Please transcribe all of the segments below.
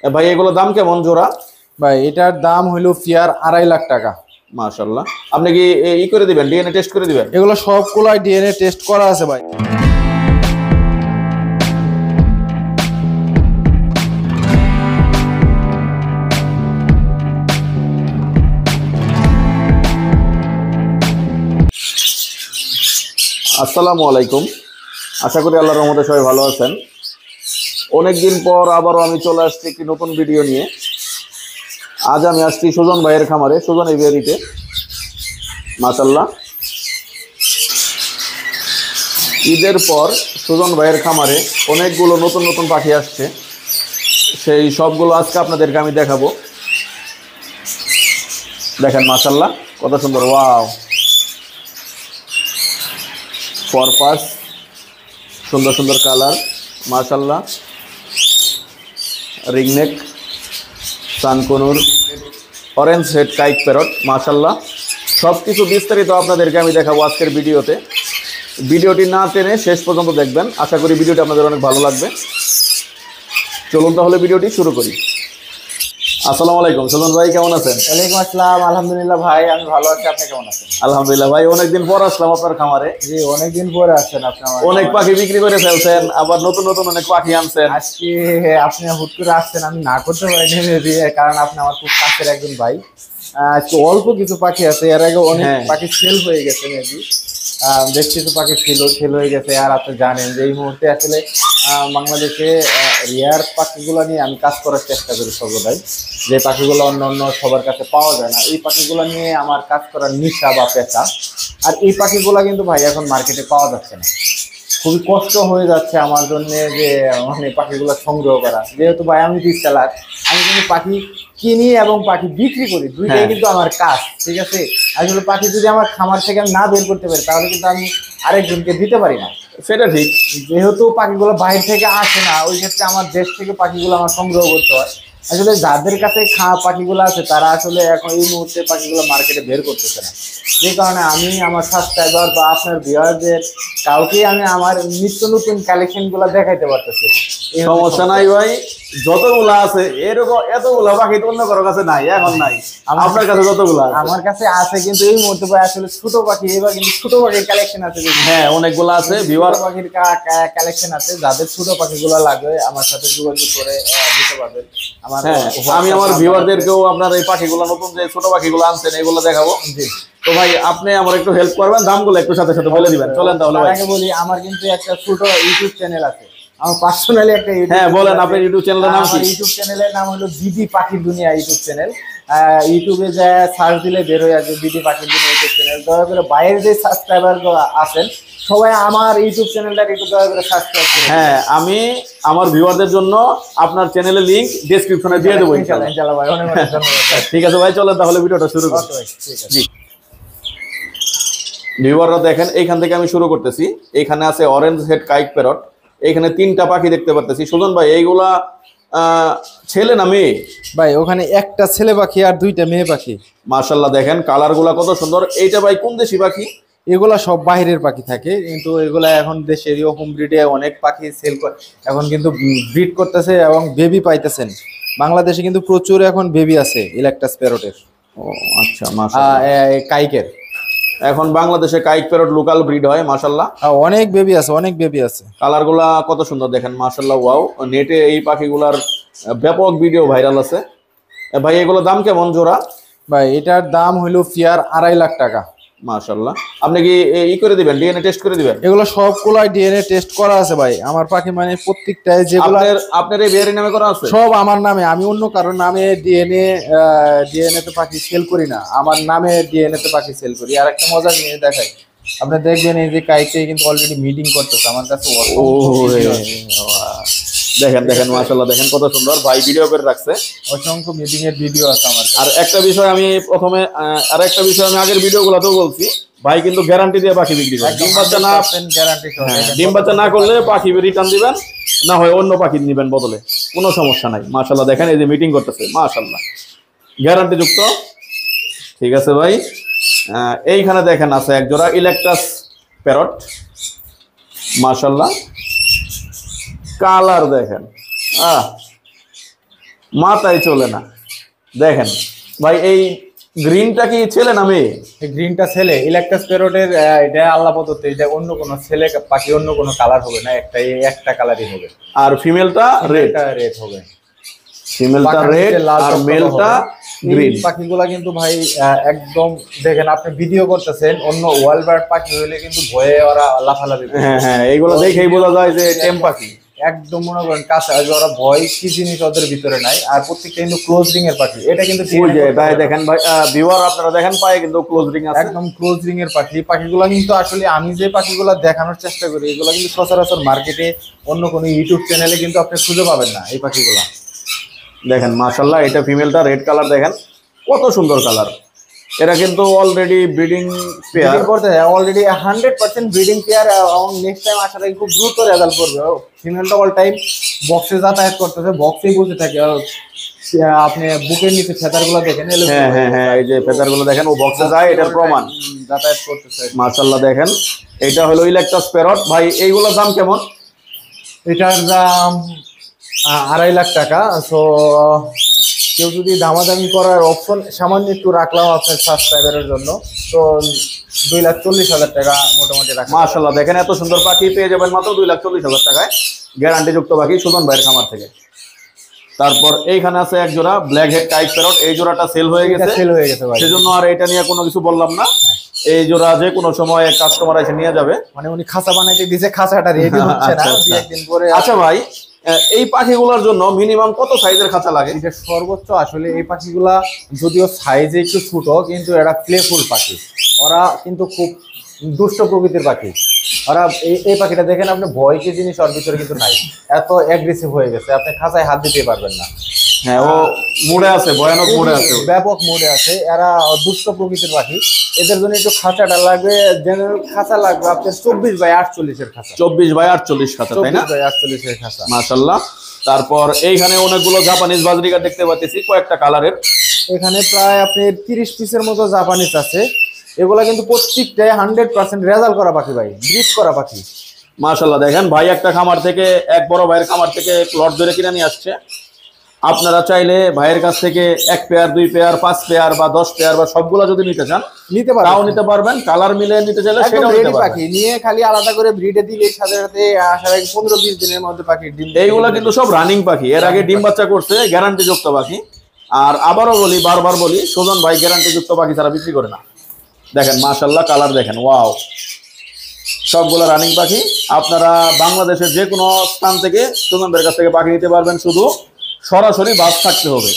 ভাই এগুলো দাম কেমন জোড়া? ভাই এটার দাম হইলো ফিয়ার 2.5 লাখ টাকা। মাশাআল্লাহ। আপনি কি করে দিবেন, ডিএনএ টেস্ট করে দিবেন? এগুলো সবগুলাই ডিএনএ টেস্ট করা আছে ভাই। আসসালামু আলাইকুম, আশা করি আল্লাহর রহমতে সবাই ভালো আছেন। অনেকদিন পর আবারও আমি চলে আসছি একটি নতুন ভিডিও নিয়ে। আজ আমি আসছি সুজন ভাইয়ের খামারে, সুজন এভিয়ারিতে। মাশাআল্লাহ, ঈদের পর সুজন ভাইয়ের খামারে অনেকগুলো নতুন নতুন পাখি আসছে। সেই সবগুলো আজকে আপনাদেরকে আমি দেখাবো। দেখেন মাশাআল্লাহ কত সুন্দর, ওয়াও, পারপাস, সুন্দর সুন্দর কালার, মাশাআল্লাহ, রিংনেক, সানকনুর, অরেঞ্জ হেড কাইক প্যারট, মাশাআল্লাহ। সব কিছু বিস্তারিত আপনাদেরকে আমি দেখাবো আজকের ভিডিওতে। ভিডিওটি না টেনে শেষ পর্যন্ত দেখবেন, আশা করি ভিডিওটি আপনাদের অনেক ভালো লাগবে। চলুন তাহলে ভিডিওটি শুরু করি। আসসালামু আলাইকুম, সুজন ভাই কেমন আছেন? ওয়ালাইকুম আসসালাম, আলহামদুলিল্লাহ ভাই আমি ভালো আছি। আপনি কেমন আছেন? আলহামদুলিল্লাহ ভাই, অনেকদিন পর আসলাম আপনার খামারে। জি, অনেকদিন পরে আসছেন আপনি আমার অনেক পাখি বিক্রি করে ফেলছেন, আবার নতুন নতুন অনেক পাখি আনছেন। আজকে আপনি হুট করে আসছেন, আমি না করতে পারিনি, কারণ আপনি আমার খুব কাছের একজন ভাই। আজকে অল্প কিছু পাখি আছে, এর আগে অনেক পাখি সেল হয়ে গেছে মেবি। বেশ কিছু পাখি সেল হয়ে গেছে। আর আপনি জানেন যে এই মুহূর্তে আসলে বাংলাদেশে রেয়ার পাখিগুলো নিয়ে আমি কাজ করার চেষ্টা করি সর্বদাই। যে পাখিগুলো অন্য অন্য সবার কাছে পাওয়া যায় না, এই পাখিগুলো নিয়ে আমার কাজ করার নেশা বা পেশা। আর এই পাখিগুলো কিন্তু ভাই এখন মার্কেটে পাওয়া যাচ্ছে না, খুবই কষ্ট হয়ে যাচ্ছে আমার জন্য যে মানে পাখিগুলো সংগ্রহ করা। যেহেতু ভাই আমি রিসেলার, আমি কিন্তু পাখি কিনি এবং পাখি বিক্রি করি, দুইটাই কিন্তু আমার কাজ। ঠিক আছে, আসলে পাখি যদি আমার খামার থেকে আমি না বের করতে পারি তাহলে কিন্তু আমি আরেকজনকে দিতে পারি না, সেটা ঠিক। যেহেতু পাখিগুলো বাইরে থেকে আসে না, ওই ক্ষেত্রে আমার দেশ থেকে পাখিগুলো আমার সংগ্রহ করতে হয়। আসলে যাদের কাছে পাখিগুলো আছে তারা আসলে এখন এই মুহূর্তে পাখিগুলো মার্কেটে বের করতেছে না, যে কারণে আমি আমার সাবস্ক্রাইবার বা আপনার ভিউয়ারদের কাউকেই আমি আমার নিত্য নতুন কালেকশনগুলো দেখাইতে পারতেছি। সমস্যা নাই ভাই, যতগুলা আছে এরকম এতগুলা পাখি তো অন্য কারো কাছে নাই, এখন নাই। আপনার কাছে যতগুলা আমার কাছে আছে, কিন্তু এই মুহূর্তে ভাই আসলে ছোট পাখি, এবার কিন্তু ছোট পাখির কালেকশন আছে। হ্যাঁ, অনেকগুলো আছে, ভিউয়ার পাখির কালেকশন আছে। যাদের ছোট পাখিগুলো লাগবে আমার সাথে যোগাযোগ করে নিতে পারবেন। আমার আমি আমার ভিউয়ারদেরকেও আপনার এই পাখিগুলো, নতুন যে ছোট পাখিগুলো আনছেন এগুলো দেখাবো। জি, তো ভাই আপনি আমার একটু হেল্প করবেন, দামগুলো একটু সাথে সাথে বলে দিবেন। চলেন তাহলে ভাই। আগে বলি, আমার কিন্তু একটা ছোট ইউটিউব চ্যানেল আছে, আমার পার্সোনালি একটা ইউটিউব। হ্যাঁ বলেন, আপনার ইউটিউব চ্যানেলের নাম কি? ইউটিউব চ্যানেলের নাম হলো বিডি পাখির দুনিয়া ইউটিউব চ্যানেল। ইউটিউবে যা সার্চ দিলে বের হয়ে আসবে বিডি পাখির দুনিয়া ইউটিউব চ্যানেল। দয়া করে বাইরের যে সাবস্ক্রাইবার আছেন সবাই আমার ইউটিউব চ্যানেলটাকে একটু দয়া করে সাবস্ক্রাইব করুন। হ্যাঁ, আমি আমার ভিউয়ারদের জন্য আপনার চ্যানেলের লিংক ডেসক্রিপশনে দিয়ে দেবো ইনশাআল্লাহ ভাই, অনেক অনেক ধন্যবাদ। ঠিক আছে ভাই, চলেন তাহলে ভিডিওটা শুরু করি। জি ভিউয়াররা দেখেন, এইখান থেকে আমি শুরু করতেছি। এখানে আছে অরেঞ্জ হেড কাইক প্যারট, এখানে 3টা পাখি দেখতে পারতেছি। সুজন ভাই এইগুলা ছেলে না মেয়ে? ভাই ওখানে একটা ছেলে পাখি আর 2টা মেয়ে পাখি। মাশাআল্লাহ, দেখেন কালার গুলা কত সুন্দর। এইটা ভাই কোন দেশি পাখি? এগুলা সব বাইরের পাখি থাকে, কিন্তু এগুলা এখন দেশের হোম ব্রিডে অনেক পাখি সেল করে, এখন কিন্তু ব্রিড করতেছে এবং বেবি পাইতেছেন। বাংলাদেশে কিন্তু প্রচুর এখন বেবি আছে ইলেকট্রাস প্যারটের। ও আচ্ছা, মাশাআল্লাহ, কাইকের এখন বাংলাদেশে কাইক প্যারট লোকাল ব্রিড হয়। মাশাআল্লাহ, অনেক বেবি আছে, অনেক বেবি আছে। কালার গুলা কত সুন্দর দেখেন, মাশাআল্লাহ, ওয়াও। নেটে এই পাখিগুলার ব্যাপক ভিডিও ভাইরাল আছে। ভাই এগুলো দাম কেমন জোড়া? ভাই এটার দাম হইলো ফিয়ার 2.5 লাখ টাকা। মাশাআল্লাহ। আপনি কি করে দিবেন, ডিএনএ টেস্ট করে দিবেন? এগুলো সবগুলাই ডিএনএ টেস্ট করা আছে ভাই। আমার পাখি মানে প্রত্যেকটাই যেগুলো আপনার এই বিয়ারি নামে করা আছে? সব আমার নামে, আমি অন্য কারোর নামে ডিএনএ তে পাখি সেল করি না, আমার নামে ডিএনএ তে পাখি সেল করি। আর একটা মজা নিয়ে দেখাই, আপনি দেখবেন এই যে কাইকে কিন্তু অলরেডি মিটিং করতেছে আমার কাছে। ও দেখেন দেখেন, মাশাআল্লাহ, দেখেন কত সুন্দর। ভাই ভিডিও করে রাখছে, অসংখ্য মিটিং এর ভিডিও আছে আমার। আর একটা বিষয় আমি প্রথমে, আর একটা বিষয় আমি আগের ভিডিওগুলোতেও বলছি, ভাই কিন্তু গ্যারান্টি দিয়ে পাখি বিক্রি করে। ডিম বাচ্চা না, ডিম বাচ্চা না করলে পাখি রিটার্ন দিবেন, না হয় অন্য পাখি নিবেন বদলে, কোনো সমস্যা নাই। মাশাআল্লাহ, দেখেন এই যে মিটিং করতেছে, মাশাআল্লাহ, গ্যারান্টি যুক্ত। ঠিক আছে ভাই, এইখানে দেখেন আছে এক জোড়া ইলেকট্রাস প্যারট, মাশাআল্লাহ, কালার দেখেন, মাথায় চলে না। দেখেন ভাই এই গ্রিনটা কি ছেলে না মেয়ে? এই গ্রিনটা ছেলে, ইলেকট্রাস প্যারটের। এটা আল্লাহ প্রদত্ত, এটা অন্য কোনো ছেলে পাখি অন্য কোনো কালার হবে না, একটা কালারই হবে। আর ফিমেলটা রেড হবে, ফিমেলটা রেড আর মেলটা গ্রিন। পাখিগুলা কিন্তু ভাই একদম দেখেন, আপনি ভিডিও করতেছেন, অন্য ওয়ার্ল্ড বার্ড পাখি হইলে কিন্তু ভয়ে ওরা লাফালাফি করে। হ্যাঁ হ্যাঁ, এইগুলো দেখেই বোঝা যায় যে টেম পাখি। একদম মনে করেন কাছে ওরা ভয় কি জিনিস ওদের ভিতরে নাই। আর প্রত্যেকটা কিন্তু ক্লোজ রিং এর পাখি, এটা কিন্তু ভাই দেখেন ভাই ভিউয়ার আপনারা দেখেন পায়ে কিন্তু ক্লোজ রিং আছে, একদম ক্লোজ রিং এর পাখি। পাখিগুলো কিন্তু আসলে আমি যে পাখিগুলো দেখানোর চেষ্টা করি, এগুলো কিন্তু সচরাচর মার্কেটে অন্য কোনো ইউটিউব চ্যানেলে কিন্তু আপনি খুঁজে পাবেন না এই পাখিগুলা। দেখেন মাশাআল্লাহ, এটা ফিমেলটা রেড কালার, দেখেন কত সুন্দর কালার। এরা কিন্তু অলরেডি ব্রিডিং পেয়ার করতে যায়, অলরেডি 100% ব্রিডিং পেয়ার, এবং নেক্সট টাইম আসার আগে খুব দ্রুত রেজাল্ট করবে। ফিমেলটা অল টাইম বক্সে যাতায়াত করতেছে, বক্সেই বসে থাকে। আপনি বুকের নিচে ফেদারগুলো দেখেন। হ্যাঁ হ্যাঁ হ্যাঁ, এই যে ফেদারগুলো দেখেন, ও বক্সে যায়, এটার প্রমাণ। যাতায়াত করতেছে মাশাআল্লাহ। দেখেন এটা হলো ইলেকট্রাস প্যারট। ভাই এইগুলোর দাম কেমন? এটার দাম 2.5 লাখ টাকা। তো কেউ যদি দামাদামি করার অপশন সামান্য একটু রাখলাম আপনার সাবস্ক্রাইবারের জন্য, তো 2,40,000 টাকা মোটামুটি রাখা। মাশাআল্লাহ, দেখেন এত সুন্দর পাখি পেয়ে যাবেন মাত্র 2,40,000 টাকায়, গ্যারান্টি যুক্ত পাখি সুজন ভাইয়ের খামার থেকে। তারপর এইখানে আছে এক জোড়া ব্ল্যাক হেড টাইপ প্যারট, এই জোড়াটা সেল হয়ে গেছে ভাই, সেজন্য আর এটা নিয়ে কোনো কিছু বললাম না। এই জোড়া যে কোনো সময় কাস্টমার এসে নিয়ে যাবে। মানে উনি খাঁচা বানাইতে দিয়েছে, খাঁচাটা রেডি হচ্ছে না, দুই একদিন পরে। আচ্ছা ভাই, এই পাখিগুলোর জন্য মিনিমাম কত সাইজের খাঁচা লাগে? এটা সর্বোচ্চ আসলে এই পাখিগুলা যদিও সাইজে একটু ছোট, কিন্তু এরা প্লেফুল পাখি। ওরা কিন্তু খুব দুষ্ট প্রকৃতির পাখি। ওরা এই পাখিটা দেখেন আপনি, ভয় কি জিনিস ওর ভিতরে কিন্তু নাই, এত অ্যাগ্রেসিভ হয়ে গেছে, আপনি খাঁচায় হাত দিতে পারবেন না। হ্যাঁ, ও মোড়ে আছে, ভয়ানক মোড়ে আছে, ব্যাপক মোড়ে আছে। এরা দুষ্ট প্রকৃতির পাখি, এদের জন্য একটু খাঁচাটা লাগবে। জেনারেল খাঁচা লাগবে আপনার 24x48 এর খাঁচা। 24x48 খাঁচা, তাই না? 24x48 এর খাঁচা, মাশাআল্লাহ। তারপর এইখানে অনেকগুলো জাপানিজ বাজরিকা দেখতে পাচ্ছি, কয়েকটা কালারের। এখানে প্রায় আপনি 30 পিসের মতো জাপানিজ আছে। এগুলা কিন্তু প্রত্যেকটাই 100% রেজাল্ট করা পাখি ভাই, ব্রিড করা পাখি। মাশাআল্লাহ, দেখেন ভাই একটা খামার থেকে, এক বড় ভাইয়ের খামার থেকে প্লট ধরে কিনে নিয়ে আসছে। আপনারা চাইলে ভাইয়ের কাছ থেকে 1 পেয়ার 2 পেয়ার 5 পেয়ার বা 10 পেয়ার বা সবগুলা যদি নিতে চান তাও নিতে পারবেন। কালার মিলে নিতে চাইলে সেটাও নিতে পারবেন। পাখি নিয়ে খালি আলাদা করে ব্রিডে দিলে সাথে সাথে আসার আগে 15-20 দিনের মধ্যে পাখি ডিম। এইগুলা কিন্তু সব রানিং পাখি, এর আগে ডিম বাচ্চা করছে, গ্যারান্টি যুক্ত পাখি। আর আবারও বলি, বারবার বলি, সুজন ভাই গ্যারান্টি যুক্ত পাখি ছাড়া বিক্রি করে না। দেখেন মাশাআল্লাহ, কালার দেখেন, ওয়াও, সবগুলো রানিং পাখি। আপনারা বাংলাদেশের যে কোনো স্থান থেকে সুজন ভাইয়ের কাছ থেকে পাখি নিতে পারবেন, শুধু সরাসরি বাস থাকতে হবে।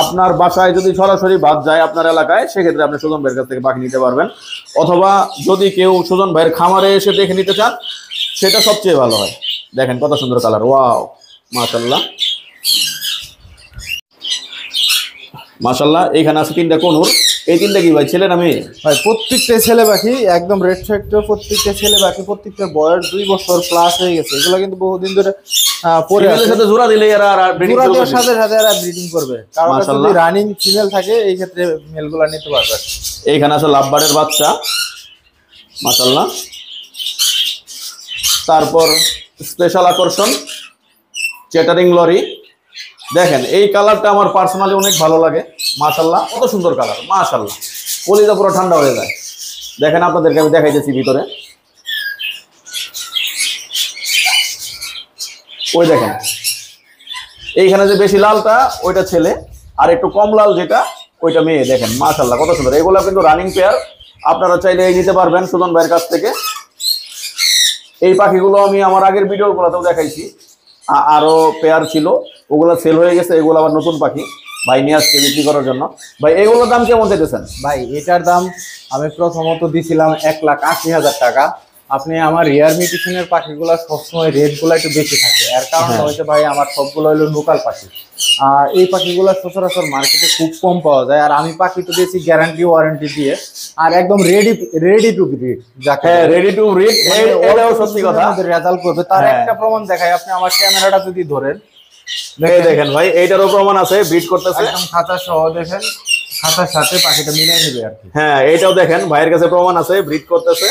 আপনার বাসায় যদি সরাসরি বাস যায় আপনার এলাকায়, সেক্ষেত্রে আপনি সুজন ভাইয়ের কাছ থেকে পাখি নিতে পারবেন। অথবা যদি কেউ সুজন ভাইয়ের খামারে এসে দেখে নিতে চান, সেটা সবচেয়ে ভালো হয়। দেখেন কত সুন্দর কালার, ওয়াও, মাশাআল্লাহ মাশাআল্লাহ। এইখানে আছে 3টা কোনুর। এই 3টা কি ভাই, ছেলে না মেয়ে? ভাই প্রত্যেকটা ছেলে পাখি, একদম রেড ফ্যাক্টর, প্রত্যেকটা ছেলে পাখি। প্রত্যেকটা বয়স 2 বছর প্লাস হয়ে গেছে। এগুলো কিন্তু বহুদিন ধরে পরে আছে। সাথে জোড়া দিলে এরা ব্রিডিং করবে, সাথে সাথে এরা ব্রিডিং করবে। কারণ যদি রানিং ফিমেল থাকে এই ক্ষেত্রে মেলগুলো নিতে পারবে। এইখানে আছে লাভবার্ডের বাচ্চা, মাশাআল্লাহ। তারপর স্পেশাল আকর্ষণ চেটারিং লরি। দেখেন এই কালারটা আমার পার্সোনালি অনেক ভালো লাগে, মাশাআল্লাহ, কত সুন্দর কালার, মাশাআল্লাহ, কলিজা পুরো ঠান্ডা হয়ে যায়। দেখেন আপনাদেরকে আমি দেখাইতেছি ভিতরে, ওই দেখেন এইখানে যে বেশি লালটা ওইটা ছেলে, আর একটু কম লাল যেটা ওইটা মেয়ে। দেখেন মাশাআল্লাহ কত সুন্দর। এগুলা কিন্তু রানিং পেয়ার, আপনারা চাইলে এই নিতে পারবেন সুজন ভাইয়ের কাছ থেকে। এই পাখিগুলো আমি আমার আগের ভিডিওগুলোতেও দেখাইছি, আরো পেয়ার ছিল, ওগুলা সেল হয়ে গেছে। এগুলো আবার নতুন পাখি ভাই নিয়ে আসছে বিক্রি করার জন্য। ভাই এগুলোর দাম কেমন চাইতেছেন? ভাই এটার দাম আমি প্রথমত দিছিলাম 1,80,000 টাকা। আপনি আমার রিয়ার মিউটেশনের পাখিগুলো সবসময় রেটগুলো একটু বেশি থাকে, এর কারণ হচ্ছে ভাই আমার সবগুলো হলো লোকাল পাখি। আর এই পাখিগুলো সচরাচর মার্কেটে খুব কম পাওয়া যায়। আর আমি পাখি তো দিয়েছি গ্যারান্টি ওয়ারেন্টি দিয়ে, আর একদম রেডি টু ব্রিড, যাকে রেডি টু ব্রিড, এটাও সত্যি কথা, রেজাল্ট করবে। তার একটা প্রমাণ দেখাই, আপনি আমার ক্যামেরাটা যদি ধরেন, দেখেন ভাই এইটারও প্রমাণ আছে, ব্রিড করতেছে, একদম খাঁচা সহ। দেখেন খাঁচার সাথে পাখিটা মিলাই নেবে আর কি। হ্যাঁ, এইটাও দেখেন ভাইয়ের কাছে প্রমাণ আছে, ব্রিড করতেছে,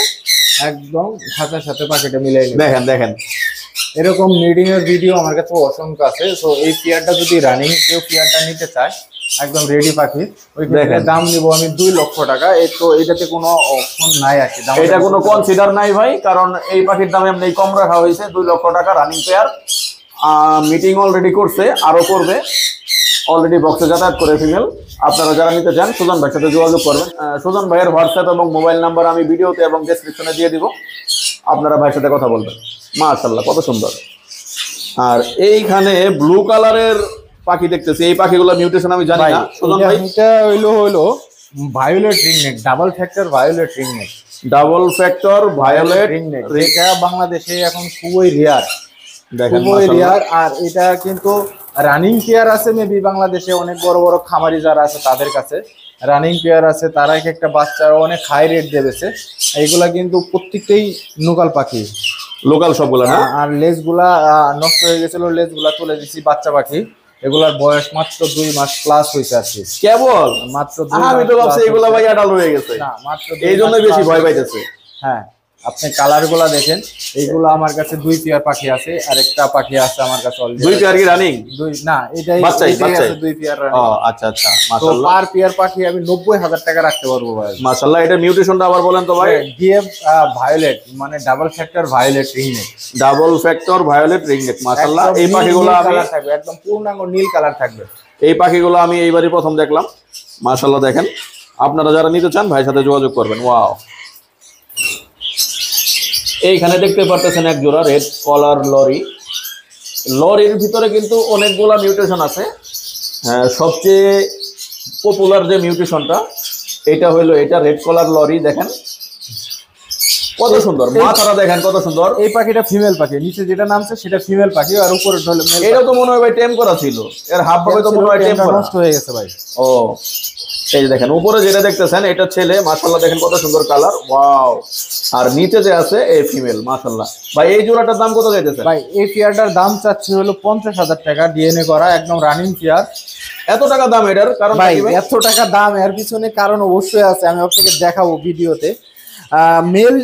একদম খাঁচার সাথে পাখিটা মিলাই নেবে। দেখেন দেখেন এরকম মিডিং এর ভিডিও আমার কাছে অসংখ্য আছে। তো এই পেয়ারটা যদি রানিং কেউ পেয়ারটা নিতে চায়, একদম রেডি পাখি, ওই দাম নিব আমি 2 লক্ষ টাকা। তো এটাতে কোনো অপশন নাই আর কি, এটা কোনো কনসিডার নাই ভাই, কারণ এই পাখির দাম এমনি কম রাখা হয়েছে। 2 লক্ষ টাকা রানিং পেয়ার। মিটিং অলরেডি করছে, আরো করবে, অলরেডি বক্সে যাতায়াত করে ফিমেল। আপনারা যারা নিতে চান সুজন ভাইয়ের সাথে যোগাযোগ করবেন। সুজন ভাইয়ের হোয়াটসঅ্যাপ এবং মোবাইল নাম্বার আমি ভিডিওতে এবং ডেসক্রিপশনে দিয়ে দিব, আপনারা ভাইয়ের সাথে কথা বলবেন। মাশাআল্লাহ কত সুন্দর। আর এইখানে ব্লু কালারের পাখি দেখতেছি, এই পাখিগুলো মিউটেশন আমি জানি না সুজন ভাই। এটা হইলো violet ringneck, double factor violet ringneck. Double factor violet ringneck, এটা বাংলাদেশে এখন খুবই রেয়ার, দেখেন খুবই রেয়ার। আর এটা কিন্তু রানিং পেয়ার আছে মেবি বাংলাদেশে অনেক বড় বড় খামারি যারা আছে তাদের কাছে রানিং পেয়ার আছে, তারা একটা বাচ্চার অনেক হাই রেট দেবেছে। এইগুলা কিন্তু প্রত্যেকটাই লোকাল পাখি, লোকাল সবগুলা না। আর লেজগুলা নষ্ট হয়ে গেছিল, লেজগুলা তুলে দিছি, বাচ্চা পাখি। এগুলার বয়স মাত্র 2 মাস প্লাস হয়েছে আর কি, কেবল মাত্র। আমি তো ভাবছি এগুলা ভাই অ্যাডাল্ট হয়ে গেছে, না মাত্র এই জন্যই বেশি ভয় পাইতেছে। হ্যাঁ, আপনি কালার গুলা দেখেন, এইগুলো আমার কাছে 2 পেয়ার পাখি আছে, আর একটা পাখি আছে আমার কাছে অলরেডি। 2 পেয়ার কি রানিং? না, এটাই বাচ্চাই আছে 2 পেয়ার রানিং। ও আচ্ছা আচ্ছা, তো মাশাআল্লাহ। পার পেয়ার পাখি আমি 90,000 টাকা রাখতে পারবো ভাই। মাশাআল্লাহ। এটা মিউটেশনটা আবার বলেন তো ভাই। ডিএফ ভায়োলেট, মানে double factor violet ringneck. Double factor violet ringneck, মাশাআল্লাহ। এই পাখিগুলো আমি থাকবে একদম পূর্ণাঙ্গ নীল কালার থাকবে। এই পাখিগুলো আমি এইবারই প্রথম দেখলাম, মাশাআল্লাহ। দেখেন, আপনারা যারা নিতে চান ভাইয়ের সাথে যোগাযোগ করবেন। ওয়াও, এইখানে দেখতে পারতেছেন এক জোড়া রেড কলার লরি। লরির ভিতরে কিন্তু অনেকগুলা মিউটেশন আছে। হ্যাঁ, সবচেয়ে পপুলার যে মিউটেশনটা এটা হলো এটা রেড কলার লরি। দেখেন কত সুন্দর, মাথাটা দেখেন কত সুন্দর। এই পাখিটা ফিমেল পাখি, নিচে যেটা নামছে সেটা ফিমেল পাখি, আর উপরে হলো মেল। এটা তো মনে হয় ভাই টেম করা ছিল, এর হাফ ভাবে তো মনে হয় টেম করা, নষ্ট হয়ে গেছে ভাই। ও এই যে দেখেন উপরে যেটা দেখতেছেন এটা ছেলে, মাশাআল্লাহ। দেখেন কত সুন্দর কালার, ওয়াও। আর নিচে যে আছে এই ফিমেল, মাশাআল্লাহ। ভাই এই জোড়াটার দাম কত যাইতেছে? ভাই এই পেয়ারটার দাম চাচ্ছি হলো 50,000 টাকা, ডিএনএ করা একদম রানিং পেয়ার। এত টাকা দাম এটার কারণ? ভাই এত টাকা দাম এর পিছনে কারণ অবশ্যই আছে, আমি আপনাকে দেখাবো ভিডিওতে। মেল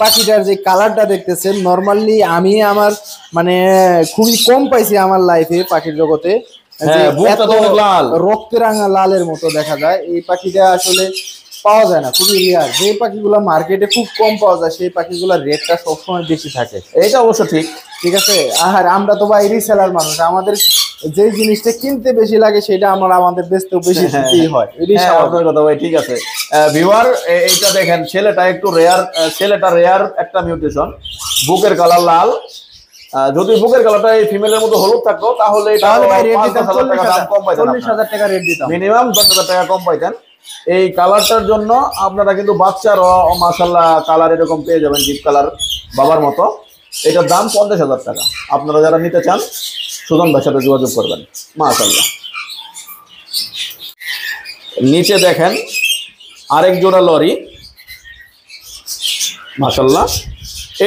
পাখিটার যে কালারটা দেখতেছেন, নরমালি আমি আমার মানে খুবই কম পাইছি আমার লাইফে পাখির জগতে, রক্তে রাঙা লালের মতো দেখা যায়। এই পাখিটা আসলে পাওয়া যায় না, খুবই রেয়ার। যে পাখিগুলো মার্কেটে খুব কম পাওয়া যায় সেই পাখিগুলোর রেটটা সবসময় বেশি থাকে। এটা অবশ্য ঠিক, ঠিক আছে। আর আমরা তো ভাই রিসেলার মানুষ, আমাদের যে জিনিসটা কিনতে বেশি লাগে সেটা আমাদের বেচতেও বেশি দিতেই হয়। আপনার কথা ভাই ঠিক আছে। ভিউয়ার এইটা দেখেন, ছেলেটা একটু রেয়ার, ছেলেটা রেয়ার একটা মিউটেশন। বুকের কালার লাল, যদি বুকের কালারটা এই ফিমেলের মতো হলুদ থাকতো তাহলে এটা 50,000 টাকা দাম কম পাইতেন, 40,000 টাকা রেট দিতাম, মিনিমাম 10,000 টাকা কম পাইতেন। এই কালারটার জন্য আপনারা কিন্তু বাচ্চার মাশাআল্লাহ কালার এরকম পেয়ে যাবেন, ডিপ কালার বাবার মতো। এটার দাম 50,000 টাকা। আপনারা যারা নিতে চান সুজন ভাইয়ের সাথে যোগাযোগ করবেন, মাশাআল্লাহ। নিচে দেখেন আরেক জোড়া লরি, মাশাআল্লাহ।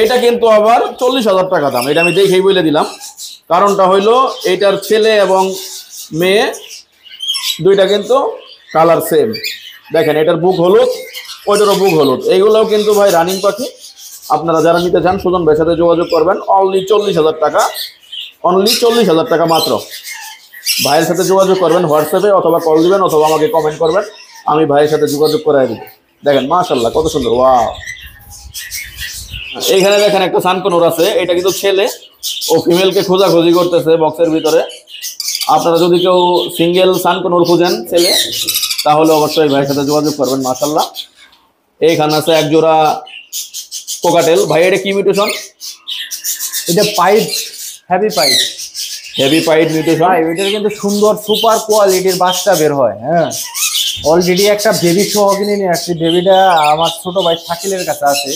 এটা কিন্তু আবার 40,000 টাকা দাম। এটা আমি দেখেই বলে দিলাম, কারণটা হইলো এটার ছেলে এবং মেয়ে দুইটা কিন্তু কালার সেম। দেখেন এটার বুক হলুদ, ওইটারও বুক হলুদ। এইগুলোও কিন্তু ভাই রানিং পাখি। আপনারা যারা নিতে চান সুজন ভাইয়ের সাথে যোগাযোগ করবেন। অনলি 40,000 টাকা, অনলি 40,000 টাকা মাত্র। ভাইয়ের সাথে যোগাযোগ করবেন হোয়াটসঅ্যাপে, অথবা কল দিবেন, অথবা আমাকে কমেন্ট করবেন, আমি ভাইয়ের সাথে যোগাযোগ করে দিব। দেখেন মাশাআল্লাহ কত সুন্দর, ওয়াও। এইখানে দেখেন একটা সানকনুর আছে, এটা কিন্তু ছেলে, ও ফিমেলকে খোঁজাখুঁজি করতেছে বক্সের ভিতরে। আপনারা যদি কেউ সিঙ্গেল সানকনুর খুঁজেন ছেলে, তাহলে অবশ্যই ভাইয়ের সাথে যোগাযোগ করবেন, মাশাআল্লাহ। এইখানে আছে এক জোড়া কোকাটেল। ভাই এটা কি মিউটেশন? এটা pied, heavy pied, heavy pied mutation. ভাই এটার কিন্তু সুন্দর সুপার কোয়ালিটির বাচ্চা বের হয়। হ্যাঁ, অলরেডি একটা বেবি সহ কিনে নিয়ে আসছি। বেবিটা আমার ছোট ভাই শাকিলের কাছে আছে,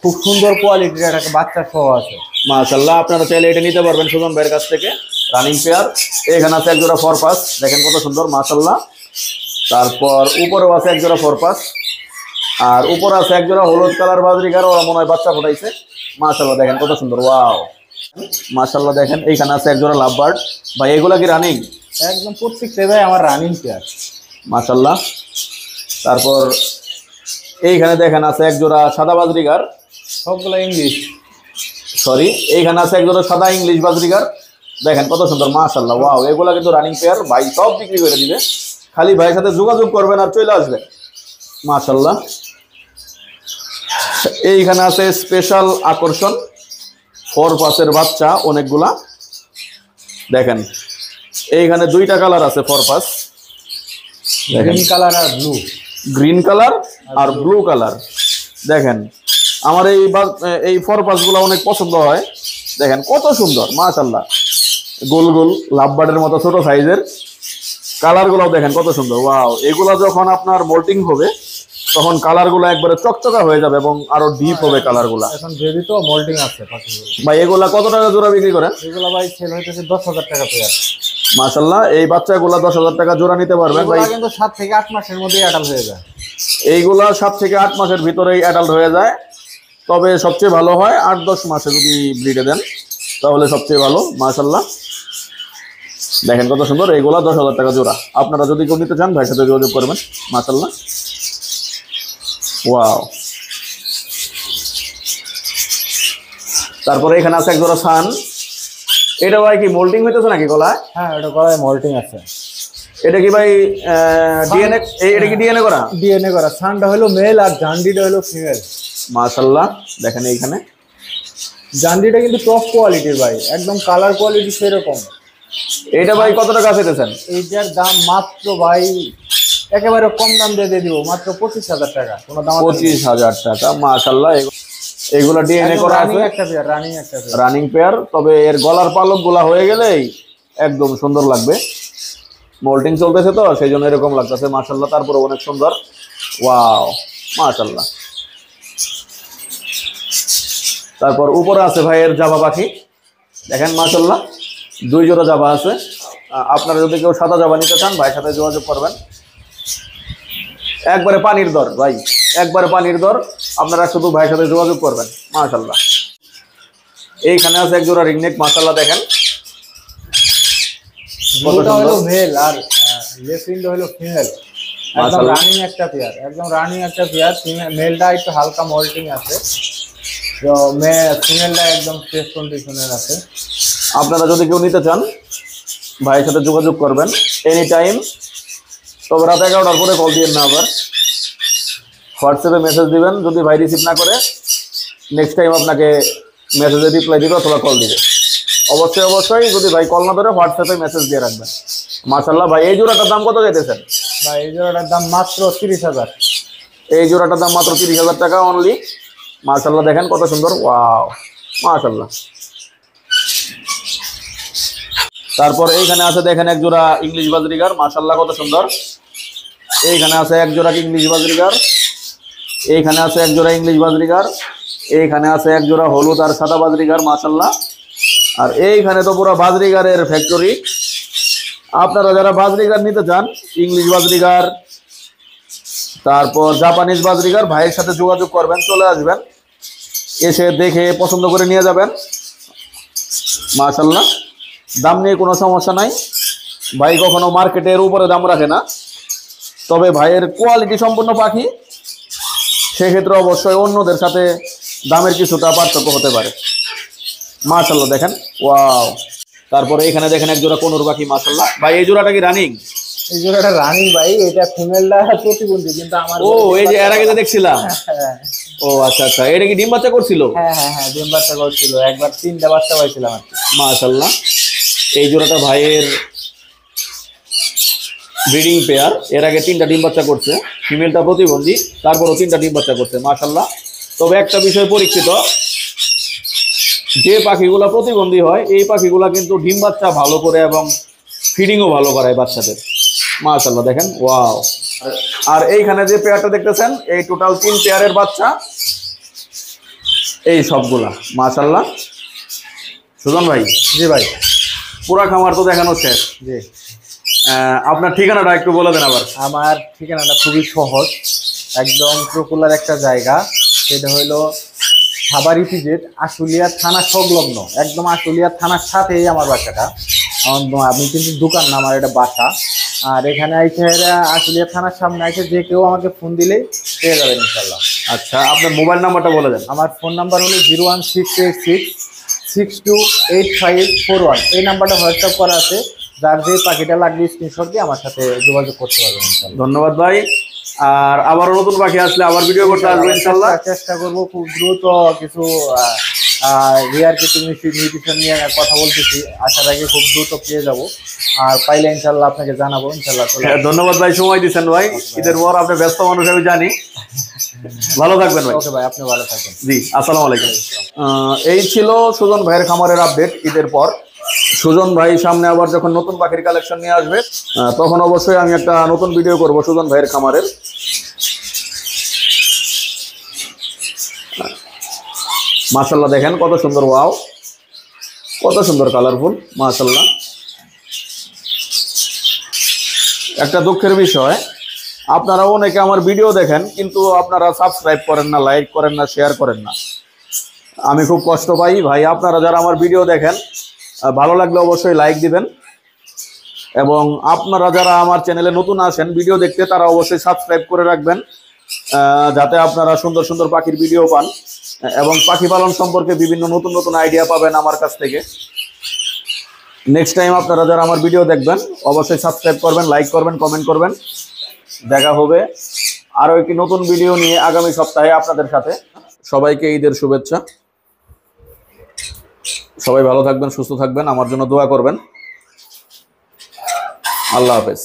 খুব সুন্দর কোয়ালিটির একটা বাচ্চা সহ আছে, মাশাআল্লাহ। আপনারা চাইলে এটা নিতে পারবেন সুজন ভাইয়ের কাছ থেকে, রানিং পেয়ার। এখানে আছে এক জোড়া ফরপাস, দেখেন কত সুন্দর, মাশাআল্লাহ। তারপর উপরেও আছে এক জোড়া ফরপাস, আর উপরে আছে এক জোড়া হলুদ কালার বাজরিকার, ওরা মনে হয় বাচ্চা ফোটাইছে, মাশাআল্লাহ। দেখেন কত সুন্দর, ওয়াও, মাশাআল্লাহ। দেখেন এইখানে আছে এক জোড়া লাভবার্ড। ভাই এগুলা কি রানিং? একদম প্রত্যেকটা ভাই আমার রানিং পেয়ার, মাশাআল্লাহ। তারপর এইখানে দেখেন আছে এক জোড়া সাদা বাজরিকার, সবগুলো ইংলিশ। সরি, এইখানে আছে একজোড়া সাদা ইংলিশ বাজরিগার, দেখেন কত সুন্দর মাশাআল্লাহ। ওয়াও, এগুলা কিন্তু রানিং পেয়ার, ভাই সব বিক্রি করে দিবে, খালি ভাইয়ের সাথে যোগাযোগ করবেন আর চলে আসবেন মাশাআল্লাহ। এইখানে আছে স্পেশাল আকর্ষণ ফরপাসের বাচ্চা অনেকগুলা, দেখেন এইখানে দুইটা কালার আছে ফরপাস, গ্রিন কালার আর ব্লু, গ্রিন কালার আর ব্লু কালার। দেখেন আমার এই ফরপাস গুলা অনেক পছন্দ হয়, দেখেন কত সুন্দর মাশাআল্লাহ, গোল গোল লাভবার্ডের মতো ছোট সাইজের, কালার গুলাও দেখেন কত সুন্দর। ওয়াও, এগুলা যখন আপনার মোল্টিং হবে তখন কালার গুলো একবারে চকচকা হয়ে যাবে এবং আরো ডিপ হবে কালার গুলা। এখন যেহেতু তো মোল্ডিং আছে পাখিগুলো। ভাই এগুলা কত টাকা জোড়া বিক্রি করেন? এগুলো ভাই সেল হইতেছে 10,000 টাকা পেয়ার। মাশাআল্লাহ, এই বাচ্চাগুলা 10,000 টাকা জোড়া নিতে পারবেন ভাই, কিন্তু 7 থেকে 8 মাসের মধ্যেই অ্যাডাল্ট হয়ে যায়। এইগুলা 7 থেকে 8 মাসের ভিতরেই অ্যাডাল্ট হয়ে যায়, তবে সবচেয়ে ভালো হয় 8-10 মাসে যদি ব্রিডে দেন তাহলে সবচেয়ে ভালো মাশাআল্লাহ। দেখেন কত সুন্দর, এইগুলা 10,000 টাকা জোড়া, আপনারা যদি কেউ নিতে চান ভাইয়ের সাথে যোগাযোগ করবেন মাশাআল্লাহ। ওয়াও, তারপরে এখানে আছে এক জোড়া সান, এটা ভাই কি মোল্টিং হইতেছে নাকি গলায়? হ্যাঁ, এটা গলায় মোল্টিং আছে। এটা কি ভাই ডিএনএ, এটা কি ডিএনএ করা? ডিএনএ করা। সানটা হলো মেল আর জান্ডিটা হলো ফিমেল মাশাআল্লাহ। দেখেন এইখানে জান্ডিটা কিন্তু টপ কোয়ালিটির ভাই, একদম কালার কোয়ালিটি সেরকম। এইটা ভাই কত টাকা চাইতেছেন? এইটার দাম মাত্র ভাই একেবারে কম দাম দিয়ে দিব, মাত্র 25,000 টাকা। কোনো দাম 25,000 টাকা মাশাআল্লাহ। এগুলা ডিএনএ করা আছে, একটা পেয়ার, রানিং একটা পেয়ার, রানিং পেয়ার, তবে এর গলার পালক গুলা হয়ে গেলেই একদম সুন্দর লাগবে, মোল্টিং চলতেছে তো সেই জন্য এরকম লাগতেছে মাশাআল্লাহ। তারপরে অনেক সুন্দর, ওয়াও মাশাআল্লাহ। তারপর উপরে আছে ভাইয়ের জাভা পাখি, দেখেন মাশাআল্লাহ 2 জোড়া জাভা আছে। আপনারা যদি কেউ সাদা জাভা নিতে চান ভাইয়ের সাথে যোগাযোগ করবেন, একবারে পানির দর ভাই, একবারে পানির দর, আপনারা শুধু ভাইয়ের সাথে যোগাযোগ করবেন মাশাআল্লাহ। এইখানে আছে এক জোড়া রিংনেক মাশাআল্লাহ, দেখেন ব্লুটা হলো মেল আর লেফট উইন্ডো হলো ফিমেল। একদম রানিং একটা পেয়ার, একদম রানিং একটা পেয়ার। মেলটা একটু হালকা মোল্টিং আছে, তো ফিমেলটা একদম ফ্রেশ কন্ডিশনের আছে। আপনারা যদি কেউ নিতে চান ভাইয়ের সাথে যোগাযোগ করবেন এনি টাইম, তবে রাত 11টার পরে কল দিবেন না, আবার হোয়াটসঅ্যাপে মেসেজ দিবেন, যদি ভাই রিসিভ না করে নেক্সট টাইম আপনাকে মেসেজে রিপ্লাই দিবে অথবা কল দিবে। অবশ্যই অবশ্যই যদি ভাই কল না ধরে হোয়াটসঅ্যাপে মেসেজ দিয়ে রাখবেন মাশাআল্লাহ। ভাই এই জোড়াটার দাম কত চাইতেছেন? ভাই এই জোড়াটার দাম মাত্র 30,000। এই জোড়াটার দাম মাত্র 30,000 টাকা অনলি মাশাআল্লাহ। দেখেন কত সুন্দর, ওয়াও মাশাআল্লাহ। তারপর এইখানে আছে দেখেন এক জোড়া ইংলিশ বাজরিগার মাশাআল্লাহ কত সুন্দর। এইখানে আছে এক জোড়া ইংলিশ বাজরিগার, এইখানে আছে এক জোড়া ইংলিশ বাজরিগার, এইখানে আছে এক জোড়া হলুদ আর সাদা বাজরিগার মাশাআল্লাহ। আর এইখানে তো পুরো বাজরিগারের ফ্যাক্টরি। আপনারা যারা বাজরিগার নিতে চান, ইংলিশ বাজরিগার তারপর জাপানিজ বাজরিগার, ভাইয়ের সাথে যোগাযোগ করবেন, চলে আসবেন, এসে দেখে পছন্দ করে নিয়ে যাবেন মাশাআল্লাহ। দাম নিয়ে কোনো সমস্যা নাই, ভাই কখনো মার্কেটের উপরে দাম রাখে না, তবে ভাইয়ের কোয়ালিটি সম্পন্ন পাখি, সেক্ষেত্রে অবশ্যই অন্যদের সাথে দামের কিছুটা পার্থক্য হতে পারে মাশাআল্লাহ। দেখেন ওয়াও। তারপরে এখানে দেখেন এক জোড়া কোনুর পাখি মাশাআল্লাহ। ভাই এই জোড়াটা কি রানিং? এই জোড়াটা রানিং ভাই, এটা ফিমেলটা প্রতিবন্ধী, কিন্তু আমার এই যে এর আগে যে দেখছিলাম, আচ্ছা আচ্ছা, এটা কি ডিম বাচ্চা করছিল? হ্যাঁ হ্যাঁ হ্যাঁ, ডিম বাচ্চা করছিল, একবার 3টা বাচ্চা পাইছিলাম আর কি মাশাআল্লাহ। এই জোড়াটা ভাইয়ের ব্রিডিং পেয়ার, এর আগে 3টা ডিম বাচ্চা করছে, ফিমেলটা প্রতিবন্ধী, তারপরও 3টা ডিম বাচ্চা করছে মাশাআল্লাহ। তবে একটা বিষয় পরীক্ষিত, যে পাখিগুলা প্রতিবন্ধী হয় এই পাখিগুলা কিন্তু ডিম বাচ্চা ভালো করে এবং ফিডিংও ভালো করায় বাচ্চাদের মাশাআল্লাহ। দেখেন ওয়াও। আর এইখানে যে পেয়ারটা দেখতেছেন, এই টোটাল 3 পেয়ারের বাচ্চা, এই সবগুলা মাশাআল্লাহ। সুজন ভাই। জি ভাই। পুরা খামার তো দেখানো শেষ, জি। আপনার ঠিকানাটা একটু বলে দেন আবার। আমার ঠিকানাটা খুবই সহজ, একদম পপুলার একটা জায়গা, সেটা হলো সাভার ইপিজেড, আশুলিয়া থানা সংলগ্ন, একদম আশুলিয়া থানার সাথেই আমার বাসাটা। আমি কিন্তু দোকান না, আমার এটা বাসা। আর এখানে আইসে আশুলিয়া থানার সামনে আইসে যে কেউ আমাকে ফোন দিলেই পেয়ে যাবেন ইনশাল্লাহ। আচ্ছা, আপনার মোবাইল নাম্বারটা বলে দেন। আমার ফোন নাম্বার হলো 01686628541। এই নাম্বারটা হোয়াটসঅ্যাপ করা আছে, যার যে পাখিটা লাগবে স্ক্রিনশট দিয়ে আমার সাথে যোগাযোগ করতে পারবেন ইনশাল্লাহ। ধন্যবাদ ভাই। আর আবারও নতুন পাখি আসলে আবার ভিডিও করতে আসবো ইনশাল্লাহ। চেষ্টা করবো খুব দ্রুত কিছু রিয়ার কিছু নিউট্রিশন নিয়ে কথা বলতেছি, আশা রাখি খুব দ্রুত পেয়ে যাবো। আর পাইলে ইনশাল্লাহ আপনাকে জানাবো ইনশাল্লাহ। ধন্যবাদ ভাই, সময় দিচ্ছেন ভাই। ঈদের পর আপনি ব্যস্ত মানুষ আমি জানি। ভালো থাকবেন ভাই। ওকে ভাই, আপনি ভালো থাকবেন। জি, আসসালামু আলাইকুম। এই ছিল সুজন ভাইয়ের খামারের আপডেট ঈদের পর। সুজন ভাই সামনে আবার যখন নতুন পাখির কালেকশন নিয়ে আসবে তখন অবশ্যই আমি একটা নতুন ভিডিও করব সুজন ভাইয়ের খামারের। মাশাআল্লাহ, দেখেন কত সুন্দর, ওয়াও কত সুন্দর কালারফুল, মাশাআল্লাহ। একটা দুঃখের বিষয়, আপনারা অনেকে আমার ভিডিও দেখেন কিন্তু আপনারা সাবস্ক্রাইব করেন না, লাইক করেন না, শেয়ার করেন না। আমি খুব কষ্ট পাই ভাই। আপনারা যারা আমার ভিডিও দেখেন, ভালো লাগলে অবশ্যই লাইক দিবেন, এবং আপনারা যারা আমার চ্যানেলে নতুন আসেন ভিডিও দেখতে, তারা অবশ্যই সাবস্ক্রাইব করে রাখবেন, যাতে আপনারা সুন্দর সুন্দর পাখির ভিডিও পান এবং পাখি পালন সম্পর্কে বিভিন্ন নতুন নতুন আইডিয়া পাবেন আমার কাছ থেকে। নেক্সট টাইম আপনারা যারা আমার ভিডিও দেখবেন অবশ্যই সাবস্ক্রাইব করবেন, লাইক করবেন, কমেন্ট করবেন। দেখা হবে আরও একটি নতুন ভিডিও নিয়ে আগামী সপ্তাহে আপনাদের সাথে। সবাইকে ঈদের শুভেচ্ছা। সবাই ভালো থাকবেন, সুস্থ থাকবেন, আমার জন্য দোয়া করবেন। আল্লাহ হাফেজ।